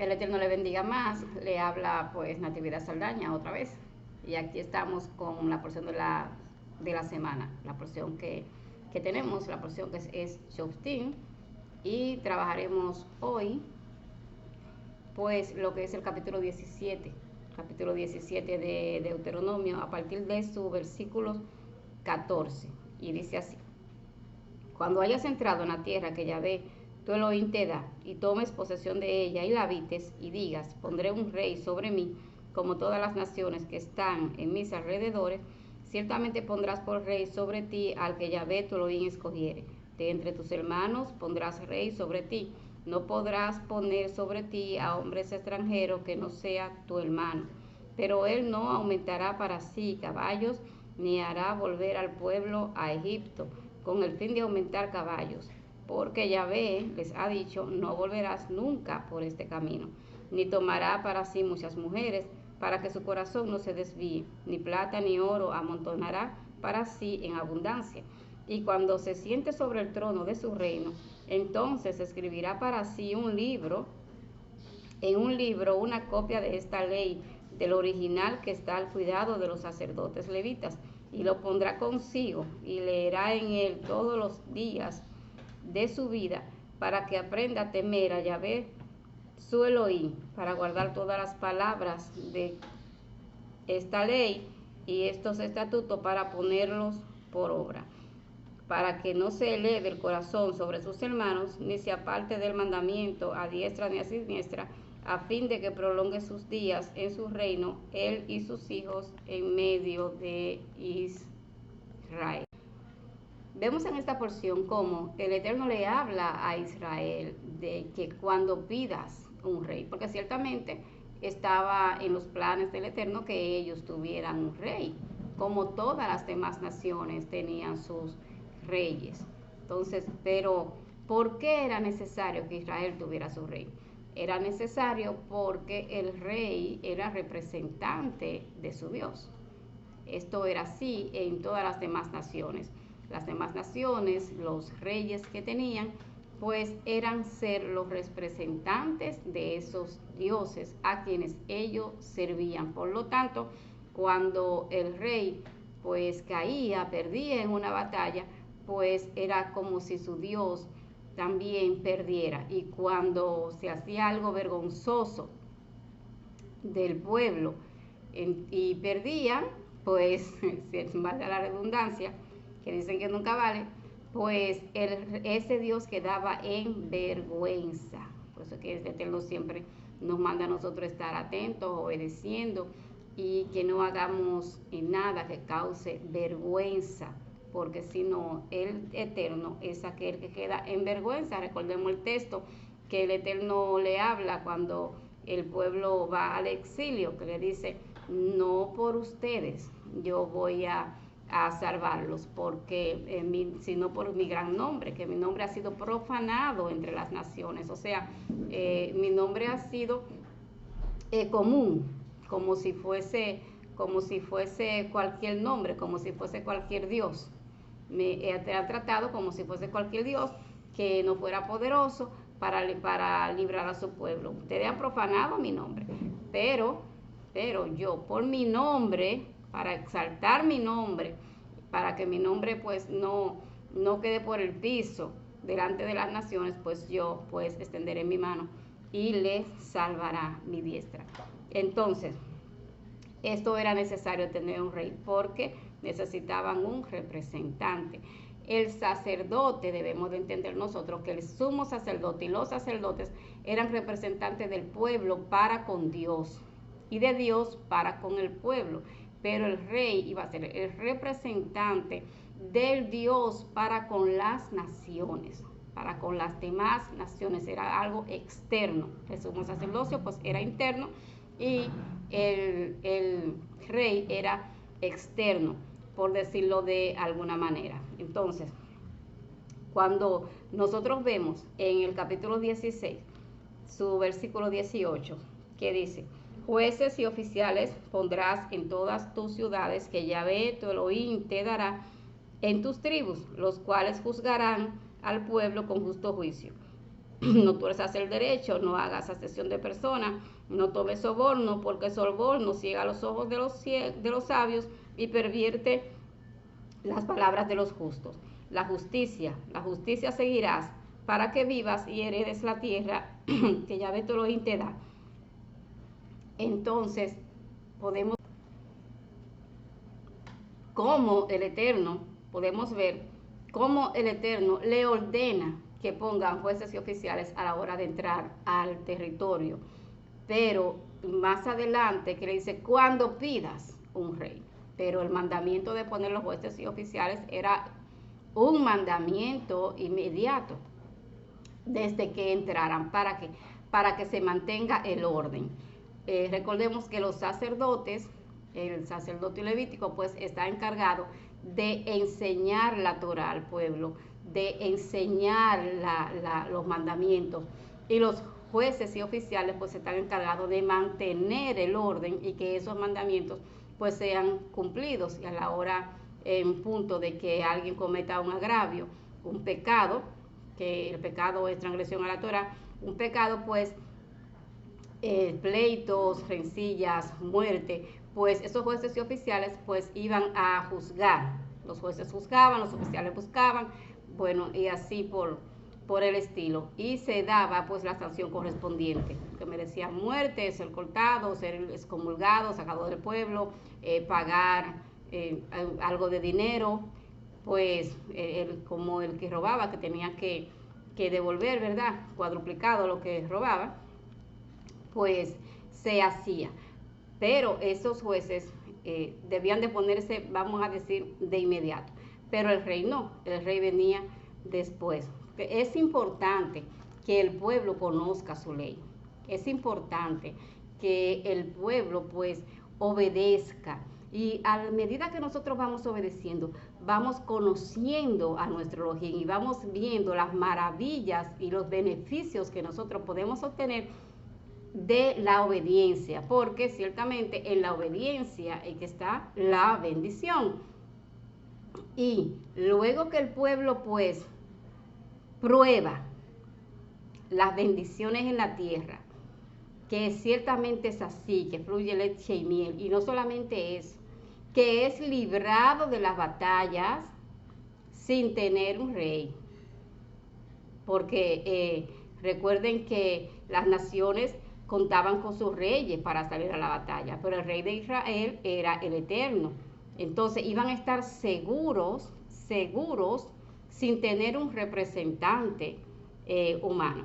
El Eterno le bendiga más. Le habla pues Natividad Saldaña otra vez. Y aquí estamos con la porción de la semana. La porción que tenemos, la porción que es Shoftim. Y trabajaremos hoy pues lo que es el capítulo 17. Capítulo 17 de Deuteronomio a partir de su versículo 14. Y dice así. Cuando hayas entrado en la tierra que Yahvé tu Elohim te da, y tomes posesión de ella y la habites, y digas, pondré un rey sobre mí, como todas las naciones que están en mis alrededores, ciertamente pondrás por rey sobre ti al que Yahvé tu Elohim escogiere. De entre tus hermanos pondrás rey sobre ti. No podrás poner sobre ti a hombres extranjeros que no sea tu hermano. Pero él no aumentará para sí caballos, ni hará volver al pueblo a Egipto, con el fin de aumentar caballos. Porque Yahvé les ha dicho, no volverás nunca por este camino, ni tomará para sí muchas mujeres, para que su corazón no se desvíe, ni plata ni oro amontonará para sí en abundancia. Y cuando se siente sobre el trono de su reino, entonces escribirá para sí un libro, en un libro una copia de esta ley, del original que está al cuidado de los sacerdotes levitas, y lo pondrá consigo, y leerá en él todos los días de su vida, para que aprenda a temer a Yahvé su Elohim, para guardar todas las palabras de esta ley y estos estatutos, para ponerlos por obra, para que no se eleve el corazón sobre sus hermanos, ni se aparte del mandamiento a diestra ni a siniestra, a fin de que prolongue sus días en su reino, él y sus hijos en medio de Israel. Vemos en esta porción cómo el Eterno le habla a Israel de que cuando pidas un rey, porque ciertamente estaba en los planes del Eterno que ellos tuvieran un rey, como todas las demás naciones tenían sus reyes. Entonces, pero ¿por qué era necesario que Israel tuviera su rey? Era necesario porque el rey era representante de su Dios. Esto era así en todas las demás naciones. Las demás naciones, los reyes que tenían, pues eran ser los representantes de esos dioses a quienes ellos servían. Por lo tanto, cuando el rey pues caía, perdía en una batalla, pues era como si su Dios también perdiera. Y cuando se hacía algo vergonzoso del pueblo y perdían, pues, sin valga la redundancia, que dicen que nunca vale, pues ese Dios quedaba en vergüenza. Por eso que el Eterno siempre nos manda a nosotros estar atentos, obedeciendo, y que no hagamos nada que cause vergüenza, porque si no, el Eterno es aquel que queda en vergüenza. Recordemos el texto que el Eterno le habla cuando el pueblo va al exilio, que le dice, no por ustedes yo voy a salvarlos, porque sino por mi gran nombre, que mi nombre ha sido profanado entre las naciones. O sea, mi nombre ha sido común, como si fuese cualquier nombre, como si fuese cualquier Dios. Me ha tratado como si fuese cualquier Dios que no fuera poderoso para librar a su pueblo. Ustedes han profanado mi nombre, pero yo por mi nombre, para exaltar mi nombre, para que mi nombre pues no quede por el piso delante de las naciones, pues yo pues extenderé mi mano y le salvará mi diestra. Entonces, esto era necesario tener un rey porque necesitaban un representante. El sacerdote, debemos de entender nosotros que el sumo sacerdote y los sacerdotes eran representantes del pueblo para con Dios y de Dios para con el pueblo, pero el rey iba a ser el representante del Dios para con las naciones, para con las demás naciones. Era algo externo. El sumo sacerdocio pues era interno y el rey era externo, por decirlo de alguna manera. Entonces, cuando nosotros vemos en el capítulo 16, su versículo 18, que dice, jueces y oficiales pondrás en todas tus ciudades que Yahvé tu Elohim te dará en tus tribus, los cuales juzgarán al pueblo con justo juicio. no tuerzas el derecho, no hagas acepción de persona, no tomes soborno, porque el soborno ciega los ojos de los sabios y pervierte las palabras de los justos. La justicia seguirás para que vivas y heredes la tierra que Yahvé tu Elohim te da. Entonces, podemos ver cómo el Eterno le ordena que pongan jueces y oficiales a la hora de entrar al territorio. Pero más adelante que le dice, cuando pidas un rey. Pero el mandamiento de poner los jueces y oficiales era un mandamiento inmediato desde que entraran. Para que se mantenga el orden. Recordemos que los sacerdotes, el sacerdote levítico, pues está encargado de enseñar la Torá al pueblo, de enseñar los mandamientos, y los jueces y oficiales pues están encargados de mantener el orden y que esos mandamientos pues sean cumplidos. Y a la hora en punto de que alguien cometa un agravio, un pecado, que el pecado es transgresión a la Torá, un pecado pues pleitos, rencillas, muerte, pues esos jueces y oficiales pues iban a juzgar. Los jueces juzgaban, los oficiales buscaban, bueno, y así por el estilo. Y se daba pues la sanción correspondiente, que merecía muerte, ser cortado, ser excomulgado, sacado del pueblo, pagar algo de dinero, pues como el que robaba, que tenía que devolver, ¿verdad? Cuadruplicado lo que robaba, pues se hacía. Pero esos jueces debían de ponerse, vamos a decir, de inmediato. Pero el rey no, el rey venía después. Es importante que el pueblo conozca su ley. Es importante que el pueblo pues obedezca. Y a medida que nosotros vamos obedeciendo, vamos conociendo a nuestro Elohim y vamos viendo las maravillas y los beneficios que nosotros podemos obtener de la obediencia, porque ciertamente en la obediencia es que está la bendición. Y luego que el pueblo pues prueba las bendiciones en la tierra, que ciertamente es así, que fluye leche y miel, y no solamente eso, que es librado de las batallas sin tener un rey, porque recuerden que las naciones contaban con sus reyes para salir a la batalla, pero el rey de Israel era el Eterno. Entonces iban a estar seguros, sin tener un representante humano.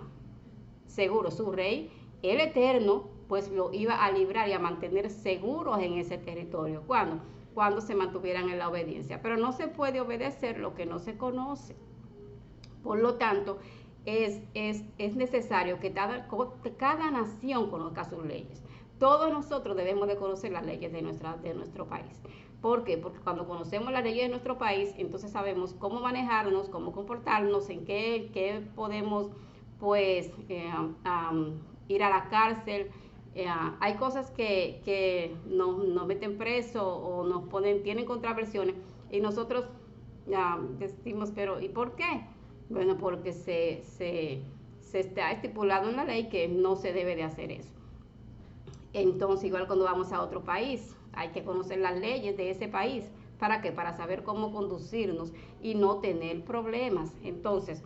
Seguro, su rey, el Eterno, pues lo iba a librar y a mantener seguros en ese territorio. ¿Cuándo? Cuando se mantuvieran en la obediencia. Pero no se puede obedecer lo que no se conoce. Por lo tanto, es necesario que cada nación conozca sus leyes. Todos nosotros debemos de conocer las leyes de nuestro país. ¿Por qué? Porque cuando conocemos las leyes de nuestro país, entonces sabemos cómo manejarnos, cómo comportarnos, en qué podemos pues ir a la cárcel. Hay cosas que nos meten preso o tienen contraversiones, y nosotros decimos, pero ¿y por qué? Bueno, porque se está estipulado en la ley que no se debe de hacer eso. Entonces, igual cuando vamos a otro país, hay que conocer las leyes de ese país. ¿Para qué? Para saber cómo conducirnos y no tener problemas. Entonces,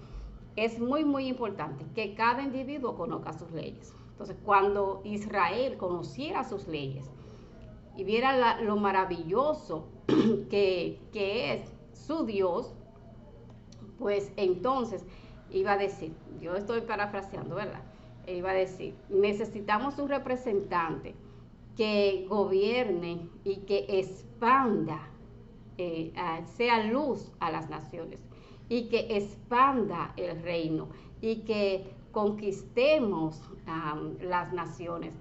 es muy, muy importante que cada individuo conozca sus leyes. Entonces, cuando Israel conociera sus leyes y viera lo maravilloso que es su Dios, pues entonces iba a decir, yo estoy parafraseando, ¿verdad? Iba a decir, necesitamos un representante que gobierne y que expanda, sea luz a las naciones, y que expanda el reino, y que conquistemos las naciones,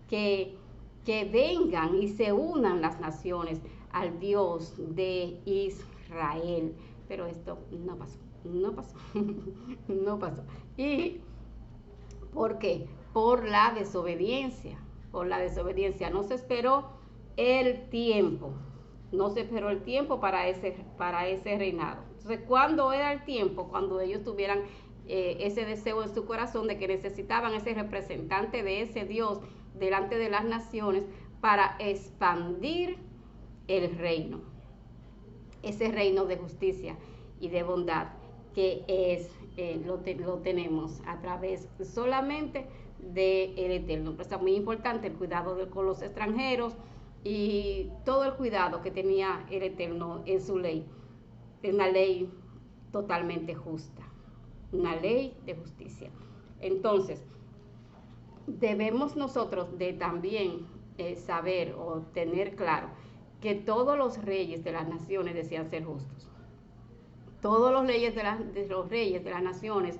que vengan y se unan las naciones al Dios de Israel. Pero esto no pasó. No pasó. ¿Y por qué? Por la desobediencia. No se esperó el tiempo. para ese reinado. Entonces, ¿cuándo era el tiempo? Cuando ellos tuvieran ese deseo en su corazón de que necesitaban ese representante de ese Dios delante de las naciones para expandir el reino, ese reino de justicia y de bondad que lo tenemos a través solamente del Eterno. Pero está muy importante el cuidado con los extranjeros y todo el cuidado que tenía el Eterno en su ley. Es una ley totalmente justa, una ley de justicia. Entonces, debemos nosotros de también saber o tener claro que todos los reyes de las naciones decían ser justos. Todos los reyes de las naciones,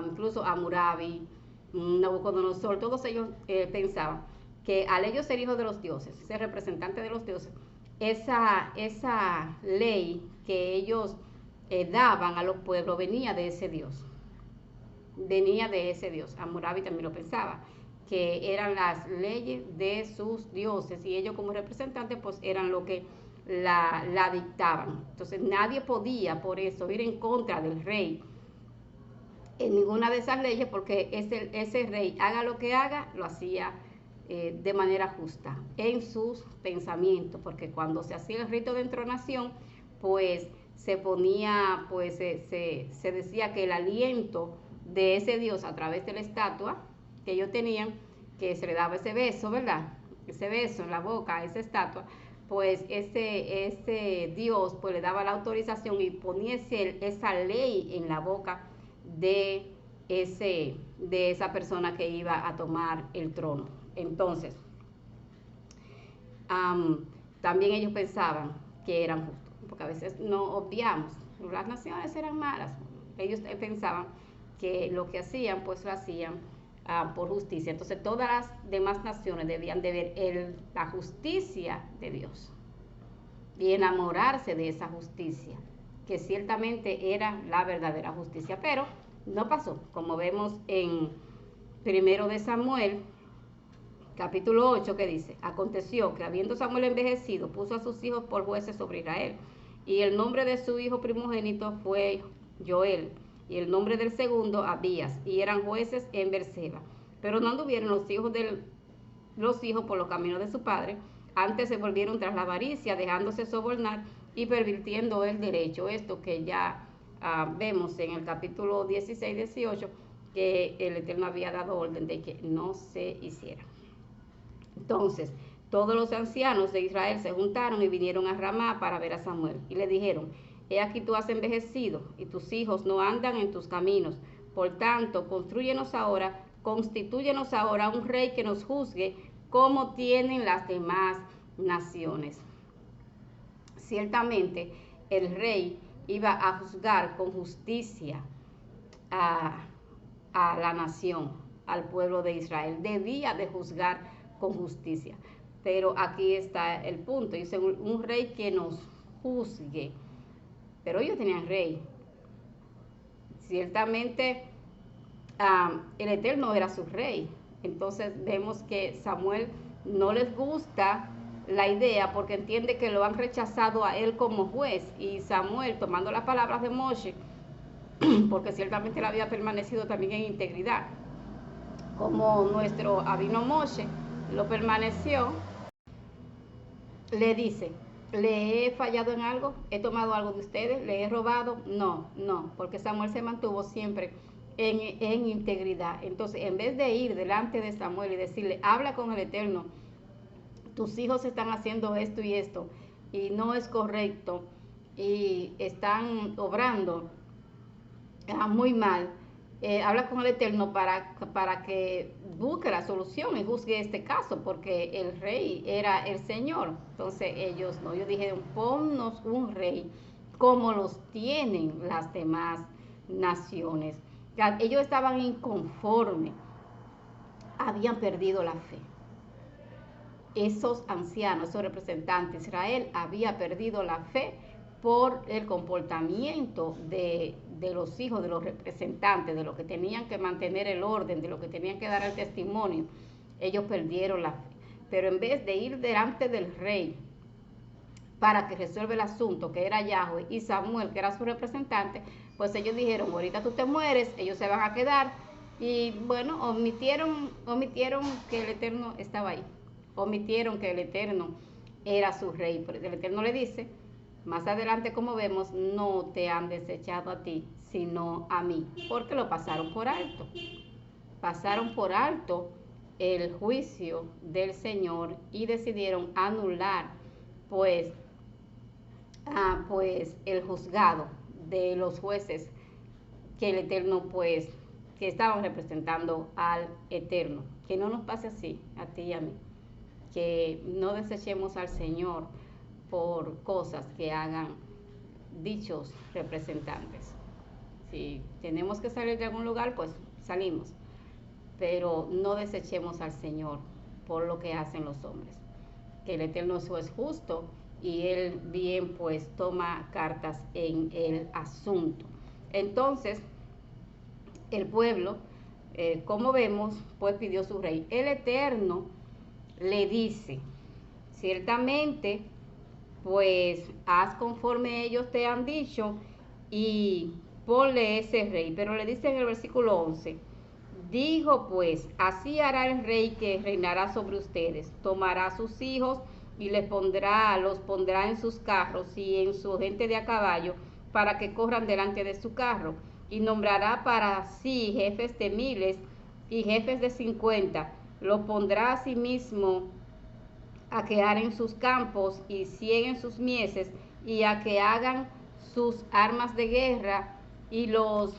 incluso Hammurabi, Nabucodonosor, todos ellos pensaban que al ellos ser hijos de los dioses, ser representantes de los dioses, esa ley que ellos daban a los pueblos venía de ese Dios. Venía de ese Dios. Hammurabi también lo pensaba, que eran las leyes de sus dioses y ellos como representantes pues eran lo que la dictaban. Entonces nadie podía por eso ir en contra del rey en ninguna de esas leyes, porque ese rey, haga lo que haga, lo hacía de manera justa en sus pensamientos, porque cuando se hacía el rito de entronación, pues se ponía, pues se decía que el aliento de ese Dios a través de la estatua que ellos tenían, que se le daba ese beso, ¿verdad? Ese beso en la boca a esa estatua, pues ese Dios pues le daba la autorización y ponía esa ley en la boca de esa persona que iba a tomar el trono. Entonces, también ellos pensaban que eran justos, porque a veces no obviamos, las naciones eran malas, ellos pensaban que lo que hacían, pues lo hacían por justicia. Entonces todas las demás naciones debían de ver la justicia de Dios y enamorarse de esa justicia, que ciertamente era la verdadera justicia, pero no pasó, como vemos en 1 de Samuel, capítulo 8, que dice: aconteció que habiendo Samuel envejecido, puso a sus hijos por jueces sobre Israel, y el nombre de su hijo primogénito fue Joel, y el nombre del segundo Abías, y eran jueces en Berseba. Pero no anduvieron los hijos por los caminos de su padre, antes se volvieron tras la avaricia, dejándose sobornar y pervirtiendo el derecho. Esto que ya vemos en el capítulo 16-18, que el Eterno había dado orden de que no se hiciera. Entonces, todos los ancianos de Israel se juntaron y vinieron a Ramá para ver a Samuel, y le dijeron: he aquí tú has envejecido, y tus hijos no andan en tus caminos. Por tanto, constitúyenos ahora un rey que nos juzgue como tienen las demás naciones. Ciertamente, el rey iba a juzgar con justicia a la nación, al pueblo de Israel. Debía de juzgar con justicia. Pero aquí está el punto. Dice: un rey que nos juzgue. Pero ellos tenían rey. Ciertamente el Eterno era su rey. Entonces vemos que Samuel no les gusta la idea, porque entiende que lo han rechazado a él como juez. Y Samuel, tomando las palabras de Moshe, porque ciertamente él había permanecido también en integridad, como nuestro Abino Moshe lo permaneció, le dice: ¿le he fallado en algo? ¿He tomado algo de ustedes? ¿Le he robado? No, porque Samuel se mantuvo siempre en integridad. Entonces, en vez de ir delante de Samuel y decirle: habla con el Eterno, tus hijos están haciendo esto y esto, y no es correcto, y están obrando muy mal, habla con el Eterno para que busque la solución y juzgue este caso, porque el rey era el Señor. Entonces ellos dijeron: ponnos un rey como los tienen las demás naciones. Ellos estaban inconformes, habían perdido la fe. Esos ancianos, esos representantes de Israel, había perdido la fe por el comportamiento de los hijos, de los representantes, de los que tenían que mantener el orden, de los que tenían que dar el testimonio. Ellos perdieron la fe. Pero en vez de ir delante del rey para que resuelva el asunto, que era Yahweh, y Samuel, que era su representante, pues ellos dijeron, ahorita tú te mueres, ellos se van a quedar, y bueno, omitieron que el Eterno estaba ahí, omitieron que el Eterno era su rey, pero el Eterno le dice, más adelante como vemos, no te han desechado a ti, sino a mí, porque lo pasaron por alto, el juicio del Señor y decidieron anular pues pues el juzgado de los jueces que el Eterno pues que estaban representando al Eterno. Que no nos pase así a ti y a mí, que no desechemos al Señor por cosas que hagan dichos representantes. Si tenemos que salir de algún lugar, pues salimos, pero no desechemos al Señor por lo que hacen los hombres, que el Eterno es justo y Él bien pues toma cartas en el asunto. Entonces el pueblo, como vemos, pues pidió su rey. El Eterno le dice, ciertamente pues haz conforme ellos te han dicho y ponle ese rey. Pero le dice en el versículo 11, dijo pues, así hará el rey que reinará sobre ustedes, tomará a sus hijos y los pondrá en sus carros y en su gente de a caballo para que corran delante de su carro, y nombrará para sí jefes de miles y jefes de 50, los pondrá a sí mismo a que aren sus campos y cieguen sus mieses y a que hagan sus armas de guerra y los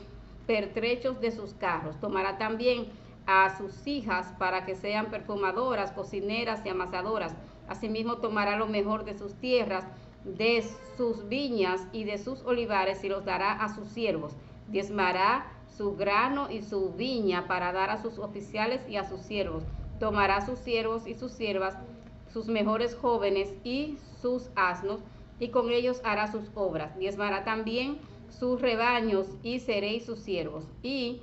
pertrechos de sus carros. Tomará también a sus hijas para que sean perfumadoras, cocineras y amasadoras. Asimismo tomará lo mejor de sus tierras, de sus viñas y de sus olivares y los dará a sus siervos. Diezmará su grano y su viña para dar a sus oficiales y a sus siervos. Tomará sus siervos y sus siervas, sus mejores jóvenes y sus asnos, y con ellos hará sus obras. Diezmará también sus rebaños y seréis sus siervos. Y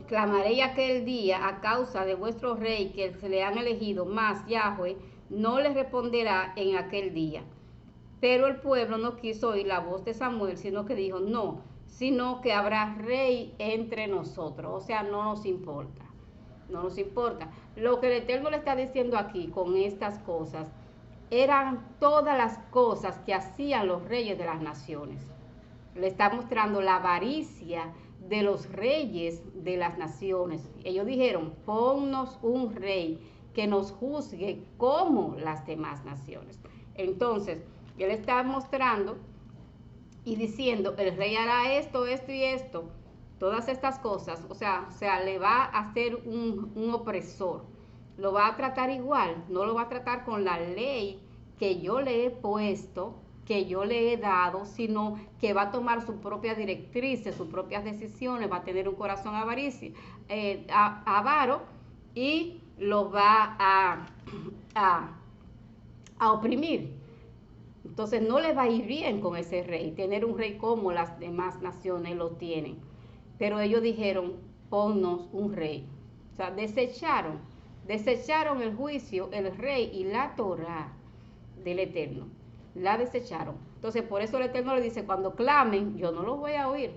clamaré aquel día a causa de vuestro rey que se le han elegido, mas Yahweh no les responderá en aquel día. Pero el pueblo no quiso oír la voz de Samuel, sino que dijo, no, sino que habrá rey entre nosotros. O sea, no nos importa. No nos importa. Lo que el Eterno le está diciendo aquí con estas cosas eran todas las cosas que hacían los reyes de las naciones. Le está mostrando la avaricia de los reyes de las naciones. Ellos dijeron, ponnos un rey que nos juzgue como las demás naciones. Entonces, él está mostrando y diciendo, el rey hará esto, esto y esto, todas estas cosas, o sea, le va a hacer un opresor, lo va a tratar igual, no lo va a tratar con la ley que yo le he puesto, que yo le he dado, sino que va a tomar sus propias directrices, sus propias decisiones, va a tener un corazón avaro y los va a oprimir. Entonces no le va a ir bien con ese rey, tener un rey como las demás naciones lo tienen. Pero ellos dijeron, ponnos un rey. O sea, desecharon el juicio, el rey y la Torá del Eterno. La desecharon. Entonces por eso el Eterno le dice, cuando clamen, yo no los voy a oír,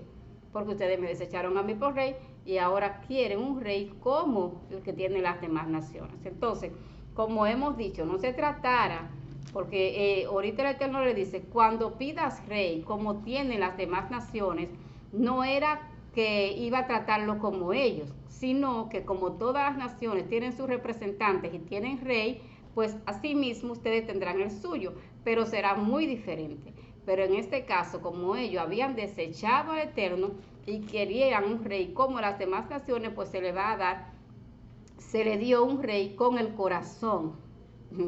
porque ustedes me desecharon a mí por rey y ahora quieren un rey como el que tienen las demás naciones. Entonces, como hemos dicho, no se tratara, porque ahorita el Eterno le dice, cuando pidas rey como tienen las demás naciones, no era que iba a tratarlo como ellos, sino que como todas las naciones tienen sus representantes y tienen rey, pues así mismo ustedes tendrán el suyo, pero será muy diferente. Pero en este caso, como ellos habían desechado al Eterno y querían un rey como las demás naciones, pues se le dio un rey con el corazón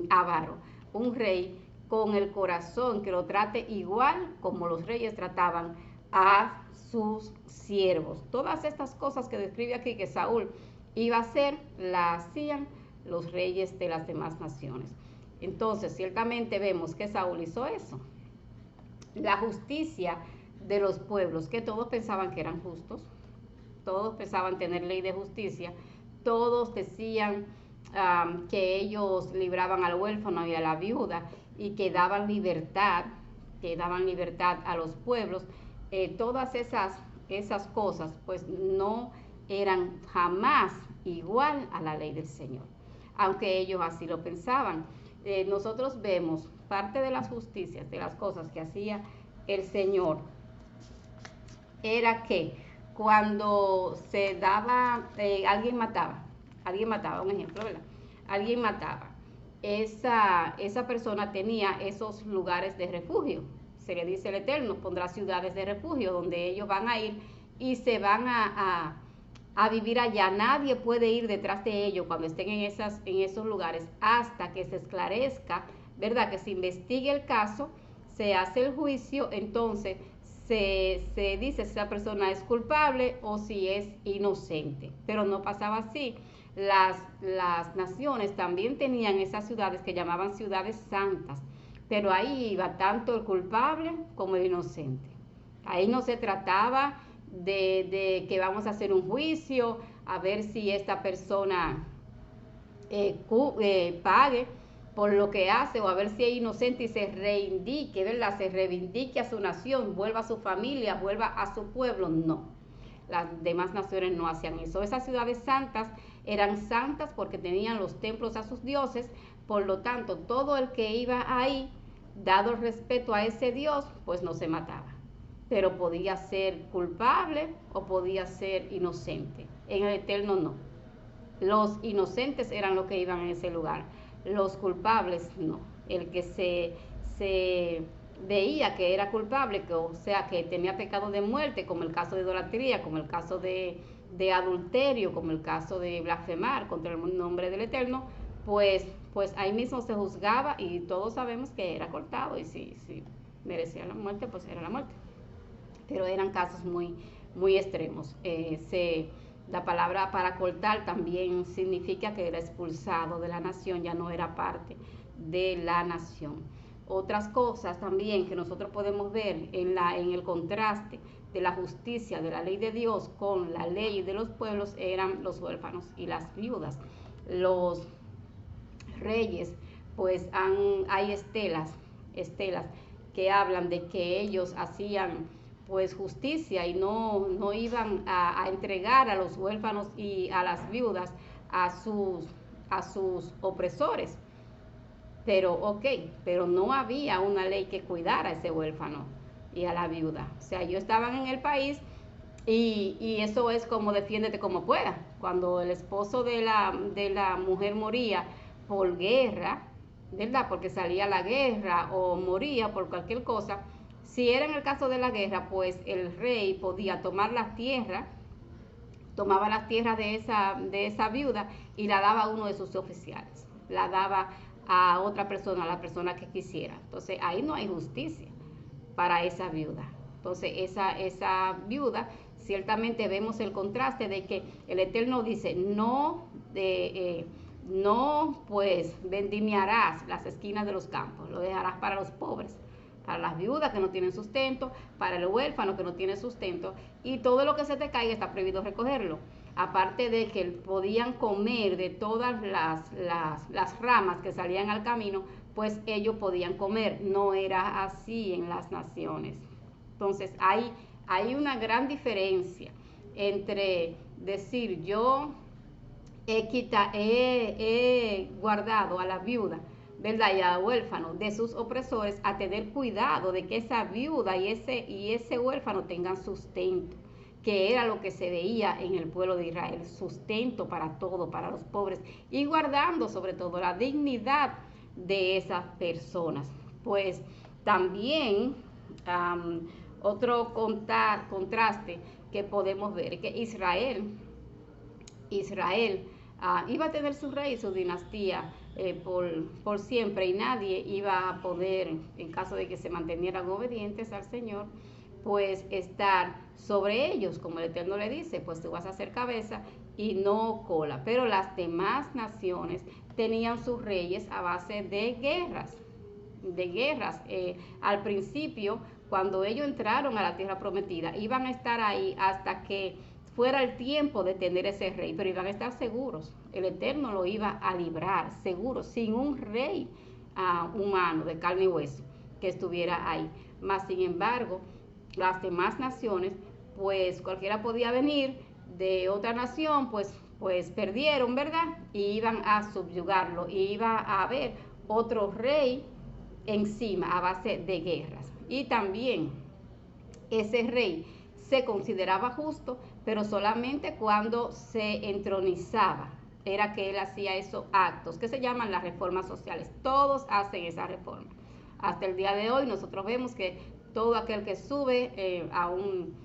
avaro, un rey con el corazón que lo trate igual como los reyes trataban a sus siervos. Todas estas cosas que describe aquí que Saúl iba a hacer, las hacían los reyes de las demás naciones. Entonces, ciertamente vemos que Saúl hizo eso. La justicia de los pueblos, que todos pensaban que eran justos, todos pensaban tener ley de justicia, todos decían que ellos libraban al huérfano y a la viuda, y que daban libertad a los pueblos, todas esas cosas pues no eran jamás igual a la ley del Señor, aunque ellos así lo pensaban. Nosotros vemos parte de las justicias, de las cosas que hacía el Señor, era que cuando se daba, alguien mataba, un ejemplo, ¿verdad? Alguien mataba, esa persona tenía esos lugares de refugio. Se le dice el Eterno, pondrá ciudades de refugio donde ellos van a ir y se van a vivir allá. Nadie puede ir detrás de ellos cuando estén en esos lugares hasta que se esclarezca, ¿verdad? Que se investigue el caso, se hace el juicio, entonces se dice si esa persona es culpable o si es inocente. Pero no pasaba así. Las naciones también tenían esas ciudades que llamaban ciudades santas, pero ahí iba tanto el culpable como el inocente. Ahí no se trataba de que vamos a hacer un juicio, a ver si esta persona pague por lo que hace, o a ver si es inocente y se reivindique, ¿verdad? Se reivindique a su nación, vuelva a su familia, vuelva a su pueblo. No, las demás naciones no hacían eso. Esas ciudades santas eran santas porque tenían los templos a sus dioses, por lo tanto, todo el que iba ahí, dado el respeto a ese Dios, pues no se mataba. Pero podía ser culpable o podía ser inocente. En el Eterno no. Los inocentes eran los que iban en ese lugar. Los culpables no. El que se veía que era culpable, que, o sea, que tenía pecado de muerte, como el caso de idolatría, como el caso de adulterio, como el caso de blasfemar contra el nombre del Eterno, pues ahí mismo se juzgaba y todos sabemos que era cortado, y si merecía la muerte, pues era la muerte. Pero eran casos muy extremos. La palabra para cortar también significa que era expulsado de la nación, ya no era parte de la nación. Otras cosas también que nosotros podemos ver en el contraste de la justicia de la ley de Dios con la ley de los pueblos eran los huérfanos y las viudas. Los reyes, pues hay estelas que hablan de que ellos hacían pues justicia y no iban a entregar a los huérfanos y a las viudas a sus opresores. Pero no había una ley que cuidara a ese huérfano y a la viuda. O sea, ellos estaban en el país y eso es como defiéndete como pueda. Cuando el esposo de la mujer moría por guerra, ¿verdad? Porque salía a la guerra o moría por cualquier cosa. Si era en el caso de la guerra, pues el rey podía tomar las tierras, tomaba las tierras de esa viuda y la daba a uno de sus oficiales, la daba a otra persona, a la persona que quisiera. Entonces ahí no hay justicia para esa viuda. Entonces esa viuda, ciertamente vemos el contraste de que el Eterno dice, no pues vendimiarás las esquinas de los campos, lo dejarás para los pobres, para las viudas que no tienen sustento, para el huérfano que no tiene sustento, y todo lo que se te caiga está prohibido recogerlo. Aparte de que podían comer de todas las ramas que salían al camino, pues ellos podían comer. No era así en las naciones. Entonces hay una gran diferencia entre decir yo he guardado a la viuda, ¿verdad? Y al huérfano de sus opresores, a tener cuidado de que esa viuda y ese huérfano tengan sustento, que era lo que se veía en el pueblo de Israel, sustento para todo, para los pobres, y guardando sobre todo la dignidad de esas personas. Pues también otro contraste que podemos ver es que Israel iba a tener su rey y su dinastía por siempre, y nadie iba a poder, en caso de que se mantuvieran obedientes al Señor, pues estar sobre ellos, como el Eterno le dice, pues tú vas a ser cabeza y no cola. Pero las demás naciones tenían sus reyes a base de guerras. Al principio, cuando ellos entraron a la tierra prometida, iban a estar ahí hasta que fuera el tiempo de tener ese rey, pero iban a estar seguros. El Eterno lo iba a librar, seguro, sin un rey humano, de carne y hueso, que estuviera ahí. Mas, sin embargo, las demás naciones, pues cualquiera podía venir de otra nación, pues perdieron, ¿verdad? Y iban a subyugarlo, y iba a haber otro rey encima a base de guerras. Y también ese rey se consideraba justo, pero solamente cuando se entronizaba era que él hacía esos actos que se llaman las reformas sociales. Todos hacen esa reforma. Hasta el día de hoy nosotros vemos que todo aquel que sube a un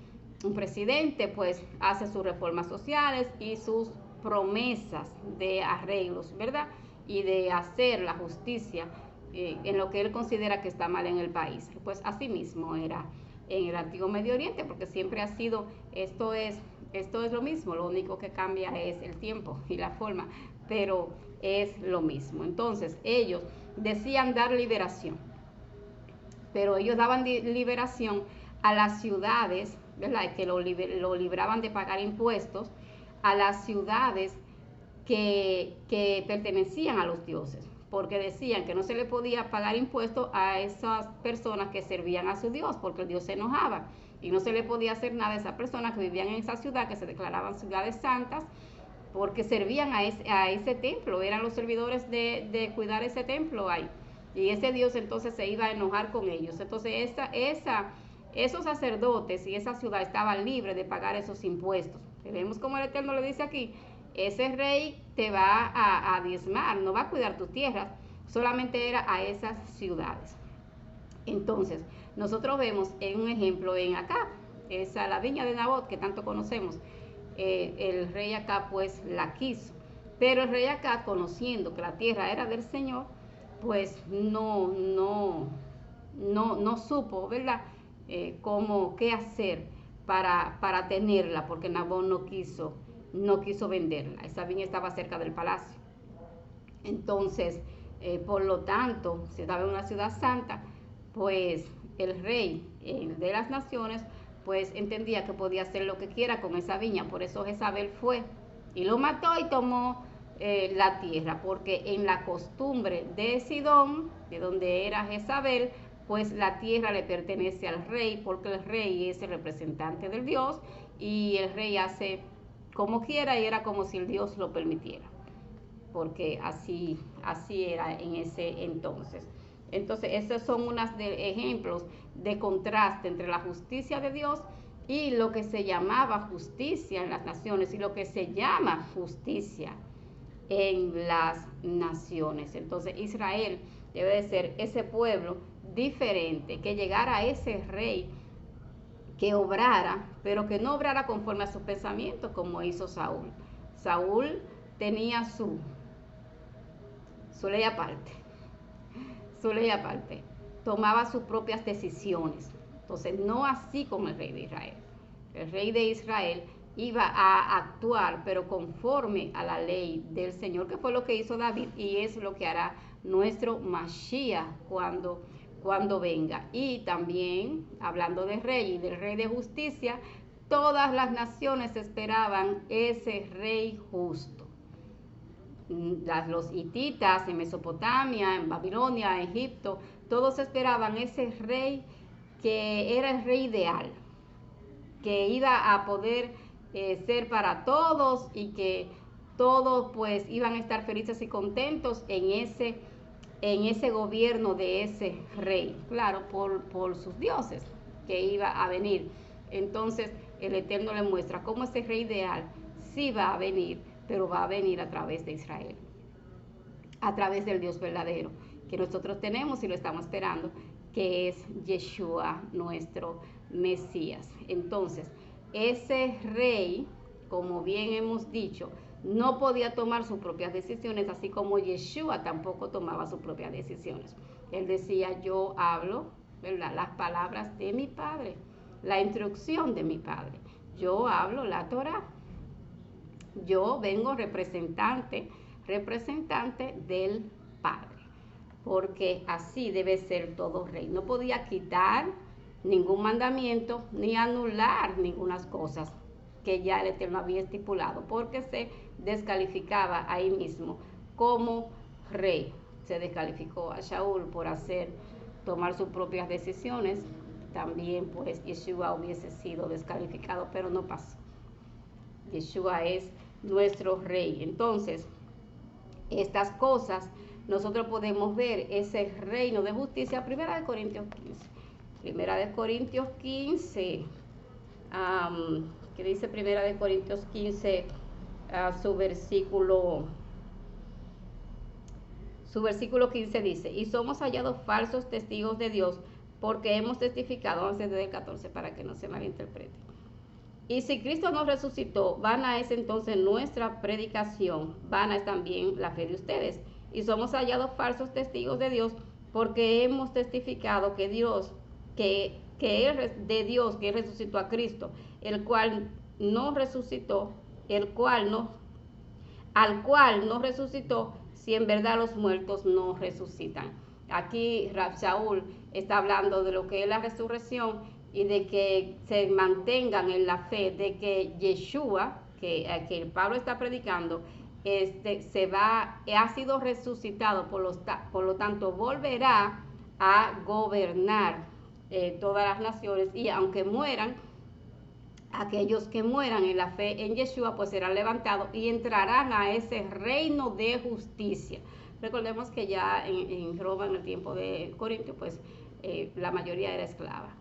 presidente pues hace sus reformas sociales y sus promesas de arreglos, ¿verdad? Y de hacer la justicia en lo que él considera que está mal en el país. Pues así mismo era en el antiguo Medio Oriente, porque siempre ha sido, esto es lo mismo, lo único que cambia es el tiempo y la forma, pero es lo mismo. Entonces ellos decían dar liberación, pero ellos daban liberación a las ciudades, ¿verdad? Que lo libraban de pagar impuestos, a las ciudades que pertenecían a los dioses, porque decían que no se le podía pagar impuestos a esas personas que servían a su Dios, porque el Dios se enojaba, y no se le podía hacer nada a esas personas que vivían en esa ciudad, que se declaraban ciudades santas, porque servían a ese templo, eran los servidores de cuidar ese templo ahí, y ese Dios entonces se iba a enojar con ellos. Entonces esos sacerdotes y esa ciudad estaban libres de pagar esos impuestos. Vemos como el Eterno le dice aquí, ese rey te va a diezmar, no va a cuidar tus tierras, solamente era a esas ciudades. Entonces, nosotros vemos en un ejemplo en Acab, esa la viña de Nabot que tanto conocemos, el rey Acab pues la quiso, pero el rey Acab, conociendo que la tierra era del Señor, pues no supo, ¿verdad? Qué hacer para tenerla, porque Nabot no quiso venderla. Esa viña estaba cerca del palacio. Entonces, por lo tanto, si estaba en una ciudad santa, pues el rey de las naciones, pues entendía que podía hacer lo que quiera con esa viña. Por eso Jezabel fue y lo mató y tomó la tierra, porque en la costumbre de Sidón, de donde era Jezabel, pues la tierra le pertenece al rey, porque el rey es el representante del Dios, y el rey hace como quiera, y era como si el Dios lo permitiera, porque así era en ese entonces. Entonces, esos son unos ejemplos de contraste entre la justicia de Dios y lo que se llamaba justicia en las naciones y lo que se llama justicia en las naciones. Entonces, Israel debe de ser ese pueblo diferente, que llegara a ese rey que obrara, pero que no obrara conforme a sus pensamientos como hizo Saúl. Saúl tenía su ley aparte, tomaba sus propias decisiones. Entonces, no así como el rey de Israel. El rey de Israel iba a actuar, pero conforme a la ley del Señor, que fue lo que hizo David, y es lo que hará nuestro Mashiach cuando venga. Y también, hablando del rey y del rey de justicia, todas las naciones esperaban ese rey justo. Los hititas en Mesopotamia, en Babilonia, en Egipto, todos esperaban ese rey que era el rey ideal, que iba a poder ser para todos, y que todos pues iban a estar felices y contentos en ese gobierno de ese rey, claro, por sus dioses que iba a venir. Entonces el Eterno le muestra cómo ese rey ideal sí va a venir, pero va a venir a través de Israel, a través del Dios verdadero que nosotros tenemos y lo estamos esperando, que es Yeshua, nuestro Mesías. Entonces, ese rey, como bien hemos dicho, no podía tomar sus propias decisiones, así como Yeshua tampoco tomaba sus propias decisiones. Él decía, yo hablo, ¿verdad?, las palabras de mi Padre, la instrucción de mi Padre. Yo hablo la Torá. Yo vengo representante del Padre, porque así debe ser todo rey. No podía quitar ningún mandamiento ni anular ninguna cosas que ya el Eterno había estipulado, porque se descalificaba ahí mismo como rey. se descalificó a Shaul por tomar sus propias decisiones, también pues Yeshua hubiese sido descalificado, pero no pasó. Yeshua es nuestro rey. Entonces, estas cosas nosotros podemos ver ese reino de justicia. Primera de Corintios 15. Primera de Corintios 15. ¿Qué dice Primera de Corintios 15? Su versículo 15 dice: y somos hallados falsos testigos de Dios, porque hemos testificado, vamos a desde el 14 para que no se malinterprete. Y si Cristo nos resucitó, vana es entonces nuestra predicación, vana es también la fe de ustedes. Y somos hallados falsos testigos de Dios, porque hemos testificado que Dios, que de Dios, que resucitó a Cristo, el cual no resucitó, al cual no resucitó, si en verdad los muertos no resucitan. Aquí Rab Shaul está hablando de lo que es la resurrección y de que se mantengan en la fe de que Yeshua, que Pablo está predicando, ha sido resucitado, por lo tanto volverá a gobernar todas las naciones, y aunque mueran, aquellos que mueran en la fe en Yeshua pues serán levantados y entrarán a ese reino de justicia. Recordemos que ya en Roma, en el tiempo de Corintio, pues la mayoría era esclava.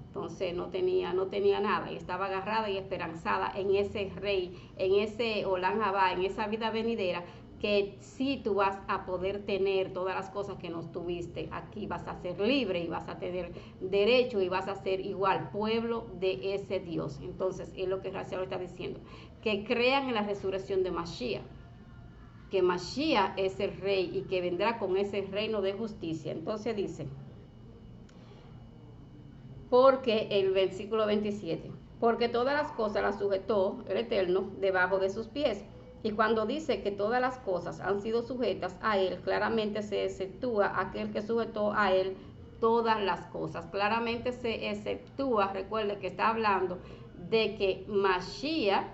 Entonces no tenía nada y estaba agarrada y esperanzada en ese rey, en ese Olam Habá, en esa vida venidera, que sí tú vas a poder tener todas las cosas que no tuviste aquí, vas a ser libre y vas a tener derecho y vas a ser igual pueblo de ese Dios. Entonces es lo que Raciel está diciendo, que crean en la resurrección de Mashiach, que Mashiach es el rey y que vendrá con ese reino de justicia. Entonces dice, porque el versículo 27, porque todas las cosas las sujetó el Eterno debajo de sus pies. Y cuando dice que todas las cosas han sido sujetas a él, claramente se exceptúa aquel que sujetó a él todas las cosas. Claramente se exceptúa, recuerde que está hablando de que Mashiach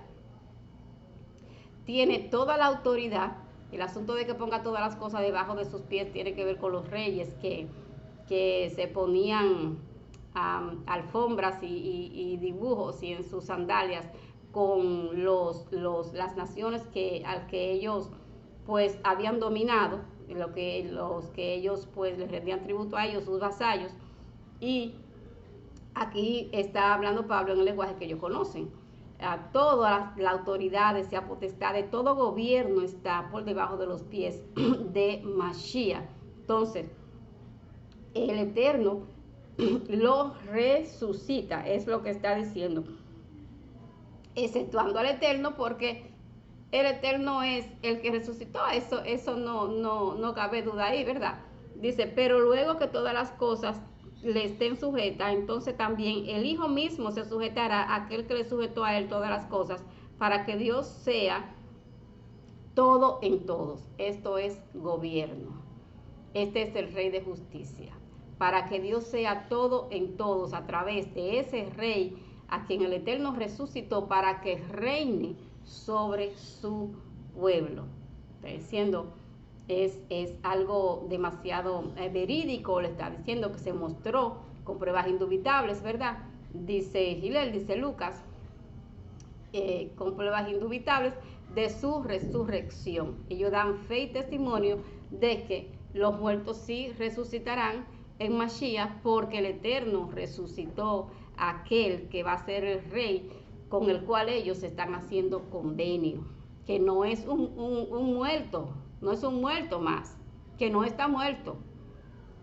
tiene toda la autoridad. El asunto de que ponga todas las cosas debajo de sus pies tiene que ver con los reyes que se ponían alfombras y dibujos y en sus sandalias con las naciones que ellos pues habían dominado, los que ellos pues les rendían tributo a ellos, sus vasallos. Y aquí está hablando Pablo en el lenguaje que ellos conocen. Toda la autoridad, esa potestad de todo gobierno está por debajo de los pies de Mashiach. Entonces, el Eterno lo resucita, es lo que está diciendo, exceptuando al Eterno, porque el Eterno es el que resucitó. Eso no cabe duda ahí, ¿verdad? Dice, pero luego que todas las cosas le estén sujetas, entonces también el Hijo mismo se sujetará a aquel que le sujetó a él todas las cosas, para que Dios sea todo en todos. Esto es gobierno. Este es el Rey de justicia. Para que Dios sea todo en todos a través de ese Rey a quien el Eterno resucitó, para que reine sobre su pueblo. Está diciendo, es algo demasiado verídico, le está diciendo que se mostró con pruebas indubitables, ¿verdad? Dice Gilel, dice Lucas, con pruebas indubitables de su resurrección. Ellos dan fe y testimonio de que los muertos sí resucitarán en Mashiach, porque el Eterno resucitó a aquel que va a ser el Rey, con el cual ellos están haciendo convenio, que no es un muerto, no es un muerto más, que no está muerto.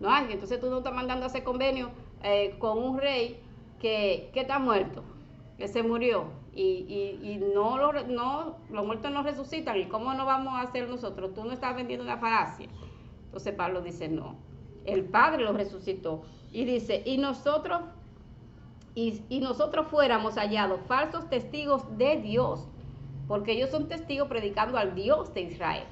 No, entonces tú no estás mandando a hacer convenio con un rey que está muerto, que se murió, y los muertos no resucitan. ¿Y cómo no vamos a hacer nosotros? Tú no estás vendiendo una falacia. Entonces Pablo dice, no, el Padre lo resucitó. Y dice, y nosotros fuéramos hallados falsos testigos de Dios, porque ellos son testigos predicando al Dios de Israel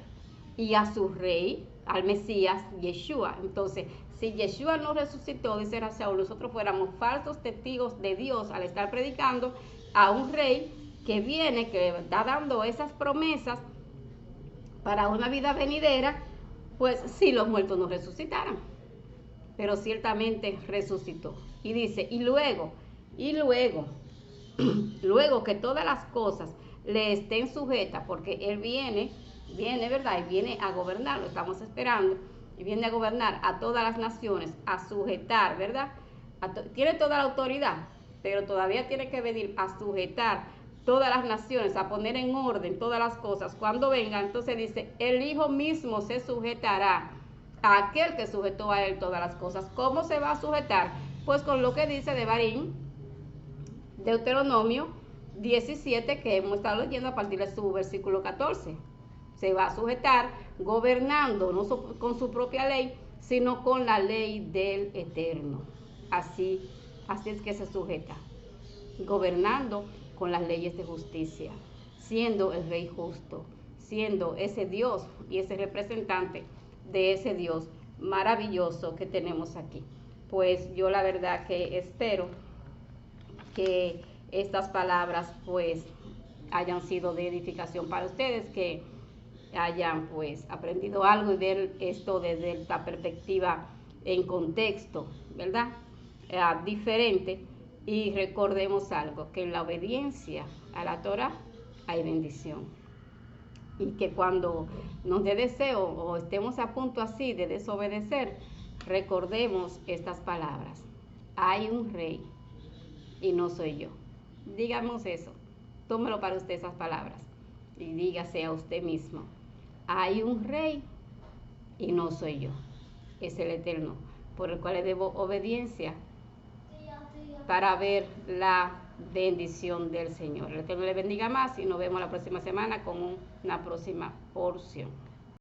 y a su rey, al Mesías, Yeshua. Entonces, si Yeshua no resucitó, dice Raciel, nosotros fuéramos falsos testigos de Dios al estar predicando a un rey que viene, que está dando esas promesas para una vida venidera, Pues si los muertos no resucitaran, pero ciertamente resucitó. Y dice, y luego, luego que todas las cosas le estén sujetas, porque Él viene, ¿verdad? Y viene a gobernar, lo estamos esperando, y viene a gobernar a todas las naciones, a sujetar, ¿verdad? Tiene toda la autoridad, pero todavía tiene que venir a sujetar todas las naciones, a poner en orden todas las cosas. Cuando venga, entonces dice, el Hijo mismo se sujetará a aquel que sujetó a Él todas las cosas. ¿Cómo se va a sujetar? Pues con lo que dice Devarim, Deuteronomio 17, que hemos estado leyendo a partir de su versículo 14. Se va a sujetar gobernando, no con su propia ley, sino con la ley del Eterno. Así es que se sujeta, gobernando con las leyes de justicia, siendo el Rey justo, siendo ese Dios y ese representante de ese Dios maravilloso que tenemos aquí. Pues yo la verdad que espero que estas palabras pues hayan sido de edificación para ustedes, que hayan pues aprendido algo y ver esto desde esta perspectiva en contexto, ¿verdad? Diferente. Y recordemos algo, que en la obediencia a la Torah hay bendición. Y que cuando nos dé deseo o estemos a punto así de desobedecer, recordemos estas palabras. Hay un rey y no soy yo. Díganos eso. Tómelo para usted esas palabras. Y dígase a usted mismo. Hay un rey y no soy yo. Es el Eterno, por el cual le debo obediencia para ver la bendición del Señor. El Eterno le bendiga más y nos vemos la próxima semana con una próxima porción.